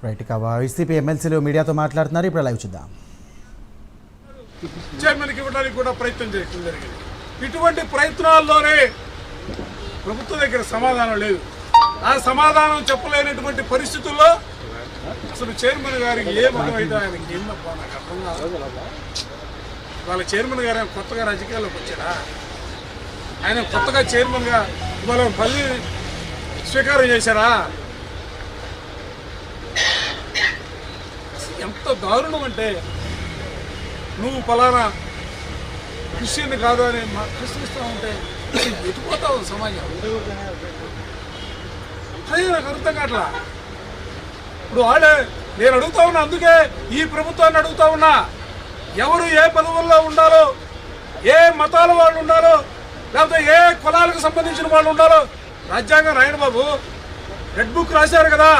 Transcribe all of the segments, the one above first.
Right. ఇక YCP ఎమ్మెల్సీలు మీడియాతో మాట్లాడుతున్నారు. ఇప్పుడు లైవ్ చూద్దాం. చైర్మన్కి ఇవ్వడానికి కూడా ప్రయత్నం చేయడం జరిగింది. ఇటువంటి ప్రయత్నాల్లోనే ప్రభుత్వం దగ్గర సమాధానం లేదు. ఆ సమాధానం చెప్పలేనటువంటి పరిస్థితుల్లో అసలు చైర్మన్ గారికి ఏమర్థమైతే ఆయనకి ఏందబ్బా నాకు అర్థం కాదు. వాళ్ళ చైర్మన్ గారు ఆయన కొత్తగా రాజకీయాల్లోకి వచ్చారా? ఆయన కొత్తగా చైర్మన్గా ఇవాళ పల్లి స్వీకారం చేశారా? ఎంత దారుణం అంటే నువ్వు ఫలానా క్రిస్టియన్ కాదు అని ప్రశ్నిస్తూ ఉంటే ఎటుపోతావు సమాజం? అదే నాకు అర్థం కావట్లా. ఇప్పుడు వాళ్ళే నేను అడుగుతా ఉన్నా, అందుకే ఈ ప్రభుత్వాన్ని అడుగుతా ఉన్నా, ఎవరు ఏ పదవుల్లో ఉండాలో, ఏ మతాల వాళ్ళు ఉండాలో, లేకపోతే ఏ కులాలకు సంబంధించిన వాళ్ళు ఉండాలో రాజ్యాంగం రాయండి బాబు. రెడ్ బుక్ రాశారు కదా,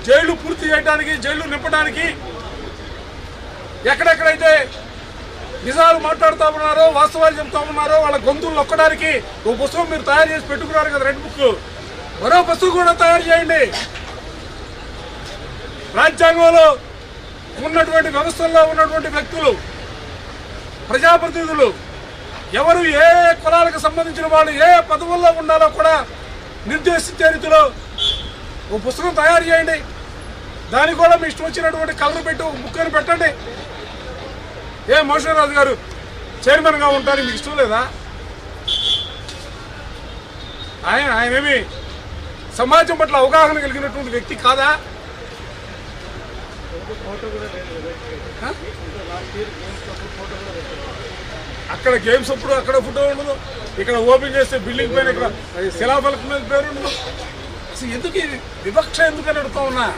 జైలు పూర్తి చేయడానికి, జైలు నింపడానికి, ఎక్కడెక్కడైతే నిజాలు మాట్లాడుతూ ఉన్నారో, వాస్తవాలు చెప్తా ఉన్నారో వాళ్ళ గొంతులు నొక్కడానికి ఓ పుస్తకం మీరు తయారు చేసి పెట్టుకున్నారు కదా, రెడ్ బుక్. మరో పుస్తకం కూడా తయారు చేయండి. రాజ్యాంగంలో ఉన్నటువంటి వ్యవస్థల్లో ఉన్నటువంటి వ్యక్తులు, ప్రజాప్రతినిధులు, ఎవరు ఏ కులాలకు సంబంధించిన వాళ్ళు ఏ పదవుల్లో ఉండాలో కూడా నిర్దేశించే రీతిలో ఓ పుస్తకం తయారు చేయండి. దానికి కూడా మీ ఇష్టం వచ్చినటువంటి కలర్ పెట్టి బుక్ అని పెట్టండి. ఏ మోషన్ రాజు గారు చైర్మన్గా ఉంటారని మీకు ఇష్టం లేదా? ఆయనేమి సమాజం పట్ల అవగాహన కలిగినటువంటి వ్యక్తి కాదా? అక్కడ గేమ్స్ అప్పుడు అక్కడ ఫోటో ఉండదు, ఇక్కడ ఓపెన్ చేస్తే బిల్డింగ్ పైన ఇక్కడ శిలాఫలకం మీద పేరు ఉండదు. అసలు ఎందుకు వివక్ష ఎందుకని అడుగుతా ఉన్నా?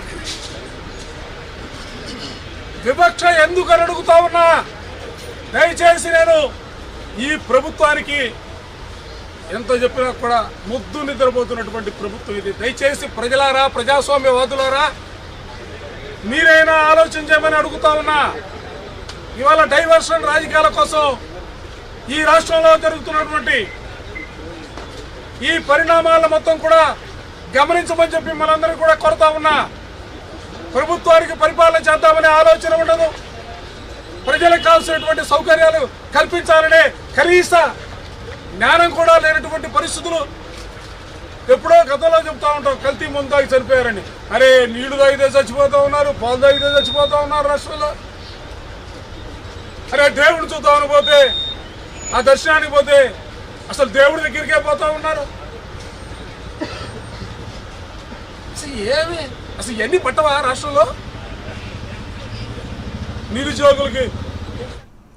వివక్ష ఎందుకని అడుగుతా ఉన్నా? దయచేసి నేను ఈ ప్రభుత్వానికి ఎంత చెప్పినా కూడా ముద్దు నిద్రపోతున్నటువంటి ప్రభుత్వం ఇది. దయచేసి ప్రజలారా, ప్రజాస్వామ్యవాదులారా, మీరైనా ఆలోచన చేయమని అడుగుతా ఉన్నా. ఇవాళ డైవర్షన్ రాజకీయాల కోసం ఈ రాష్ట్రంలో జరుగుతున్నటువంటి ఈ పరిణామాలను మొత్తం కూడా గమనించమని చెప్పి మనందరూ కూడా కోరుతా ఉన్నా. ప్రభుత్వానికి పరిపాలన చేద్దామనే ఆలోచన ఉండదు. ప్రజలకు కావాల్సినటువంటి సౌకర్యాలు కల్పించాలనే కనీస జ్ఞానం కూడా లేనటువంటి పరిస్థితులు. ఎప్పుడో గతంలో చెప్తా ఉంటాం, కల్తీ మందు తాగి చనిపోయారని. అరే, నీళ్లు తాగితే చచ్చిపోతూ ఉన్నారు, పాలు తాగితే చచ్చిపోతూ ఉన్నారు రాష్ట్రంలో. అరే, దేవుడు చూద్దామని పోతే, ఆ దర్శనానికి పోతే అసలు దేవుడి దగ్గరికే పోతా ఉన్నారు. అసలు ఎన్ని పట్టవా రాష్ట్రంలో? నిరుద్యోగులకి